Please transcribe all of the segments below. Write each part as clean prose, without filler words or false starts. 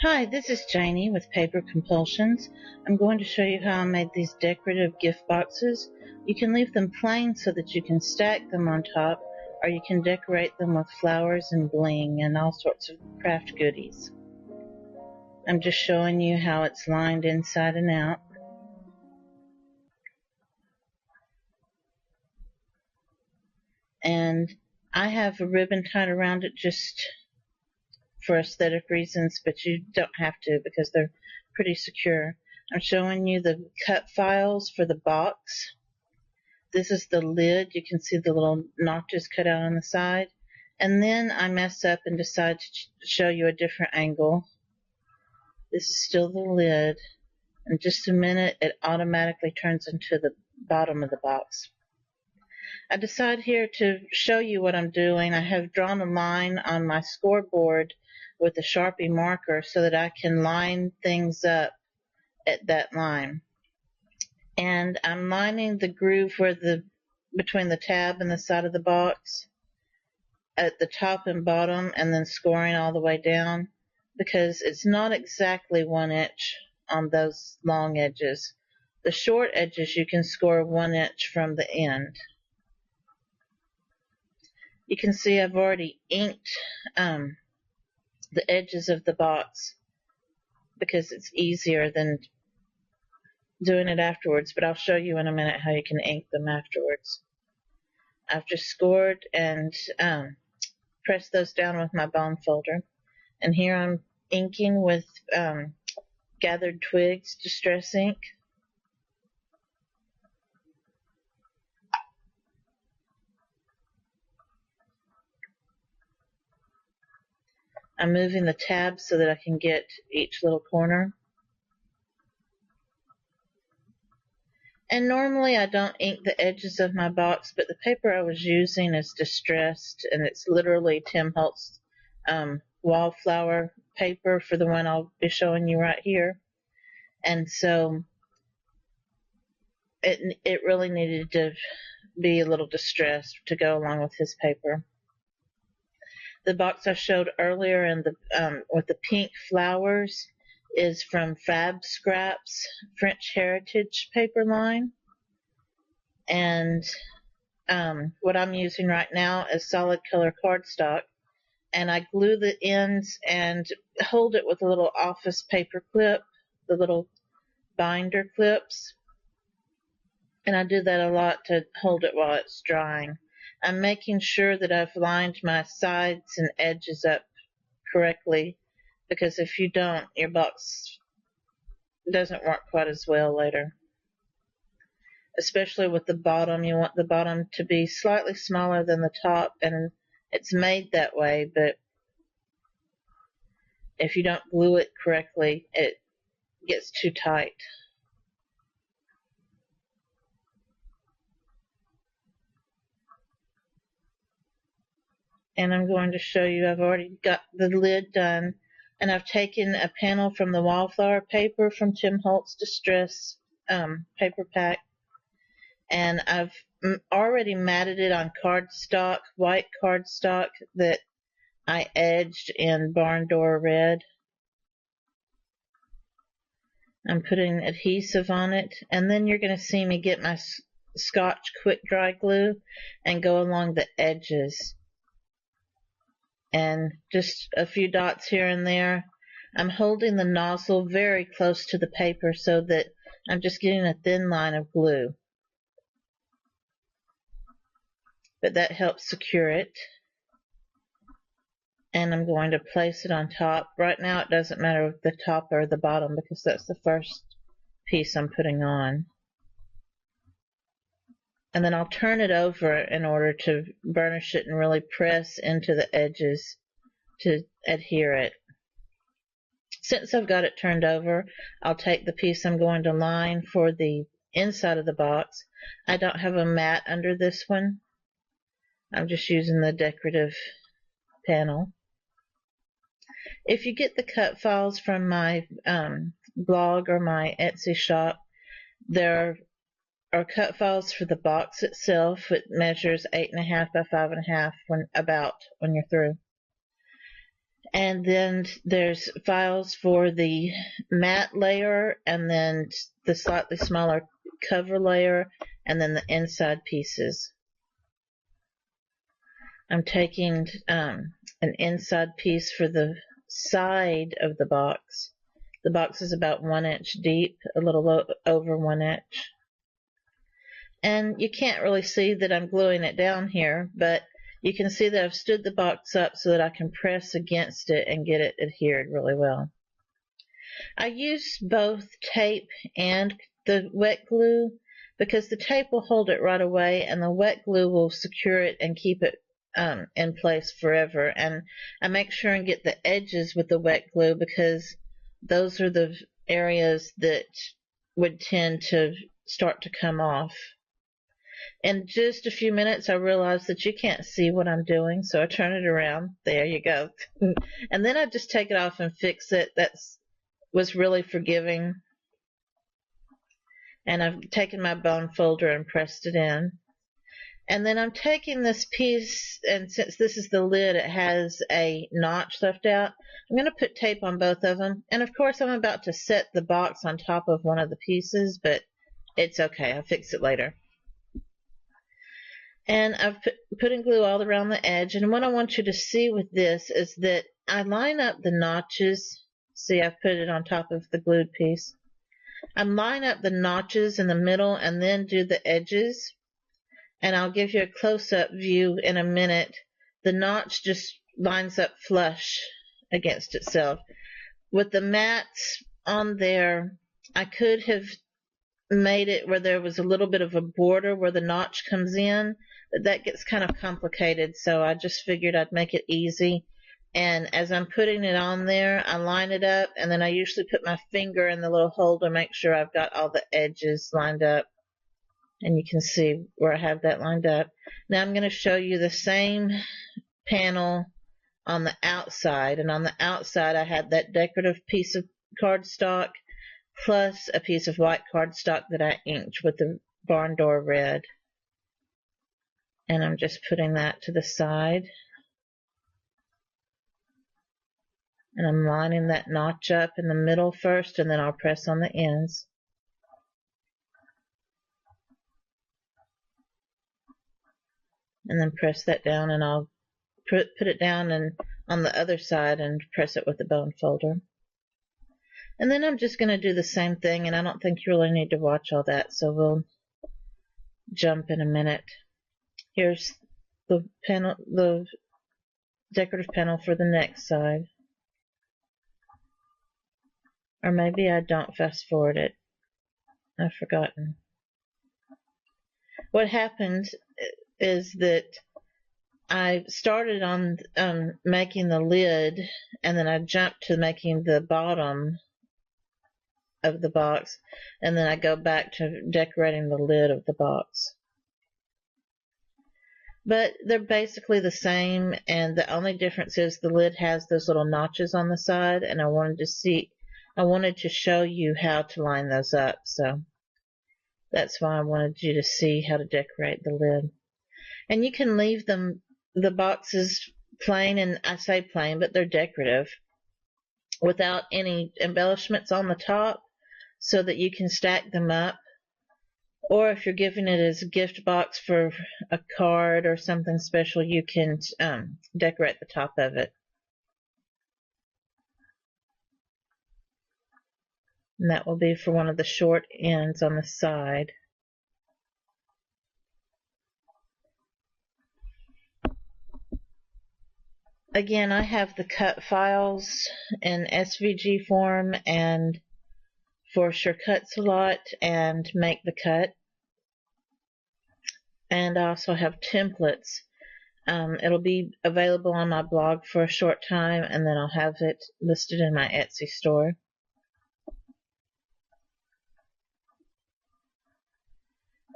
Hi, this is Janie with Paper Compulsions. I'm going to show you how I made these decorative gift boxes. You can leave them plain so that you can stack them on top, or you can decorate them with flowers and bling and all sorts of craft goodies. I'm just showing you how it's lined inside and out. And I have a ribbon tied around it just for aesthetic reasons, but you don't have to because they're pretty secure. I'm showing you the cut files for the box. This is the lid. You can see the little notches cut out on the side. And then I mess up and decide to show you a different angle. This is still the lid. In just a minute, it automatically turns into the bottom of the box. I decide here to show you what I'm doing. I have drawn a line on my scoreboard with a Sharpie marker so that I can line things up at that line. And I'm lining the groove between the tab and the side of the box at the top and bottom, and then scoring all the way down, because it's not exactly 1 inch on those long edges. The short edges you can score 1 inch from the end. You can see I've already inked the edges of the box because it's easier than doing it afterwards, but I'll show you in a minute how you can ink them afterwards. I've just scored and pressed those down with my bone folder, and here I'm inking with Gathered Twigs Distress ink. I'm moving the tabs so that I can get each little corner. And normally I don't ink the edges of my box, but the paper I was using is distressed, and it's literally Tim Holtz wallflower paper for the one I'll be showing you right here. And so it really needed to be a little distressed to go along with his paper. The box I showed earlier in with the pink flowers is from Fab Scraps French Heritage paper line. And what I'm using right now is solid color cardstock. And I glue the ends and hold it with a little office paper clip, the little binder clips. And I do that a lot to hold it while it's drying. I'm making sure that I've lined my sides and edges up correctly, because if you don't, your box doesn't work quite as well later. Especially with the bottom, you want the bottom to be slightly smaller than the top, and it's made that way, but if you don't glue it correctly, it gets too tight. And I'm going to show you, I've already got the lid done, and I've taken a panel from the wallflower paper from Tim Holtz Distress paper pack, and I've already matted it on cardstock, white cardstock that I edged in barn door red. I'm putting adhesive on it, and then you're going to see me get my Scotch quick dry glue and go along the edges. And just a few dots here and there. I'm holding the nozzle very close to the paper so that I'm just getting a thin line of glue. But that helps secure it. And I'm going to place it on top. Right now it doesn't matter if the top or the bottom because that's the first piece I'm putting on. And then I'll turn it over in order to burnish it and really press into the edges to adhere it. Since I've got it turned over, I'll take the piece I'm going to line for the inside of the box. I don't have a mat under this one. I'm just using the decorative panel. If you get the cut files from my blog or my Etsy shop, there are cut files for the box itself. It measures 8.5 by 5.5 when you're through. And then there's files for the matte layer, and then the slightly smaller cover layer, and then the inside pieces. I'm taking an inside piece for the side of the box. The box is about 1 inch deep, a little over 1 inch. And you can't really see that I'm gluing it down here, but you can see that I've stood the box up so that I can press against it and get it adhered really well. I use both tape and the wet glue because the tape will hold it right away and the wet glue will secure it and keep it in place forever. And I make sure and get the edges with the wet glue because those are the areas that would tend to start to come off. In just a few minutes, I realized that you can't see what I'm doing, so I turn it around. There you go. And then I just take it off and fix it. That was really forgiving. And I've taken my bone folder and pressed it in. And then I'm taking this piece, and since this is the lid, it has a notch left out. I'm going to put tape on both of them. And of course, I'm about to set the box on top of one of the pieces, but it's okay. I'll fix it later. And I've put in glue all around the edge. And what I want you to see with this is that I line up the notches. See, I've put it on top of the glued piece. I line up the notches in the middle and then do the edges. And I'll give you a close-up view in a minute. The notch just lines up flush against itself. With the mats on there, I could have made it where there was a little bit of a border where the notch comes in, but that gets kind of complicated, so I just figured I'd make it easy. And as I'm putting it on there, I line it up, and then I usually put my finger in the little hole to make sure I've got all the edges lined up. And you can see where I have that lined up. Now I'm going to show you the same panel on the outside. And on the outside I had that decorative piece of cardstock plus a piece of white cardstock that I inked with the barn door red. And I'm just putting that to the side. And I'm lining that notch up in the middle first, and then I'll press on the ends. And then press that down, and I'll put it down and on the other side and press it with the bone folder. And then I'm just going to do the same thing, and I don't think you really need to watch all that, so we'll jump in a minute. Here's the panel, the decorative panel for the next side. Or maybe I don't fast forward it. I've forgotten. What happened is that I started on making the lid, and then I jumped to making the bottom of the box, and then I go back to decorating the lid of the box. But they're basically the same, and the only difference is the lid has those little notches on the side, and I wanted to show you how to line those up, so that's why I wanted you to see how to decorate the lid. And you can leave the boxes plain, and I say plain, but they're decorative, without any embellishments on the top, so that you can stack them up. Or if you're giving it as a gift box for a card or something special, you can decorate the top of it. And that will be for one of the short ends on the side. Again, I have the cut files in SVG form and for Sure Cuts a Lot and Make the Cut. And I also have templates. It'll be available on my blog for a short time, and then I'll have it listed in my Etsy store.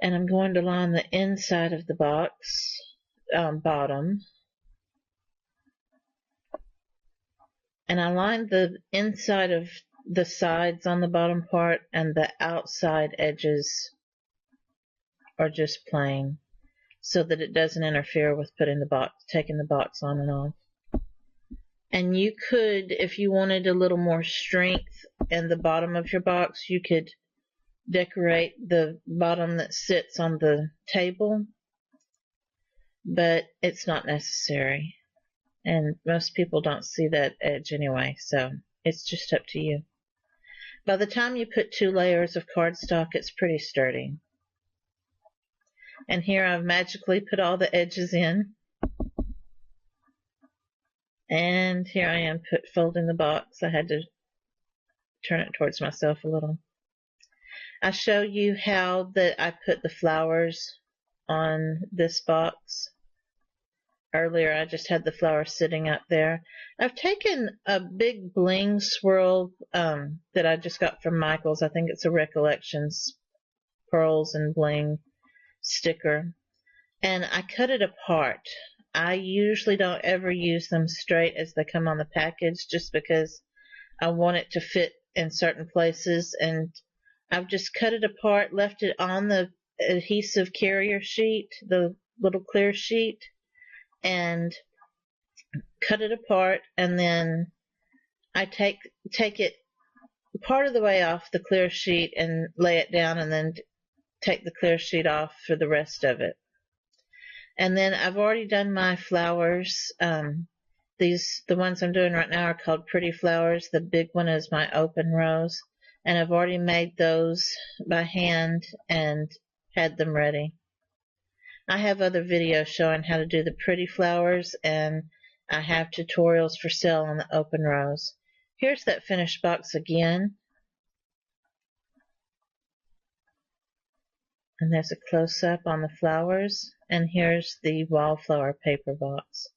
And I'm going to line the inside of the box, bottom. And I lined the inside of the sides on the bottom part, and the outside edges are just plain, so that it doesn't interfere with taking the box on and off. And you could, if you wanted a little more strength in the bottom of your box, you could decorate the bottom that sits on the table, but it's not necessary. And most people don't see that edge anyway, so it's just up to you. By the time you put 2 layers of cardstock, it's pretty sturdy. And here I've magically put all the edges in. And here I am folding the box. I had to turn it towards myself a little. I show you how that I put the flowers on this box. Earlier I just had the flowers sitting up there. I've taken a big bling swirl that I just got from Michael's. I think it's a Recollections Pearls and Bling sticker. And I cut it apart. I usually don't ever use them straight as they come on the package just because I want it to fit in certain places, and I've just cut it apart, left it on the adhesive carrier sheet, the little clear sheet, and cut it apart, and then I take it part of the way off the clear sheet and lay it down, and then take the clear sheet off for the rest of it. And then I've already done my flowers. The ones I'm doing right now are called Pretty Flowers. The big one is my open rose. And I've already made those by hand and had them ready. I have other videos showing how to do the pretty flowers, and I have tutorials for sale on the open rose. Here's that finished box again. And there's a close-up on the flowers. And here's the wallflower paper box.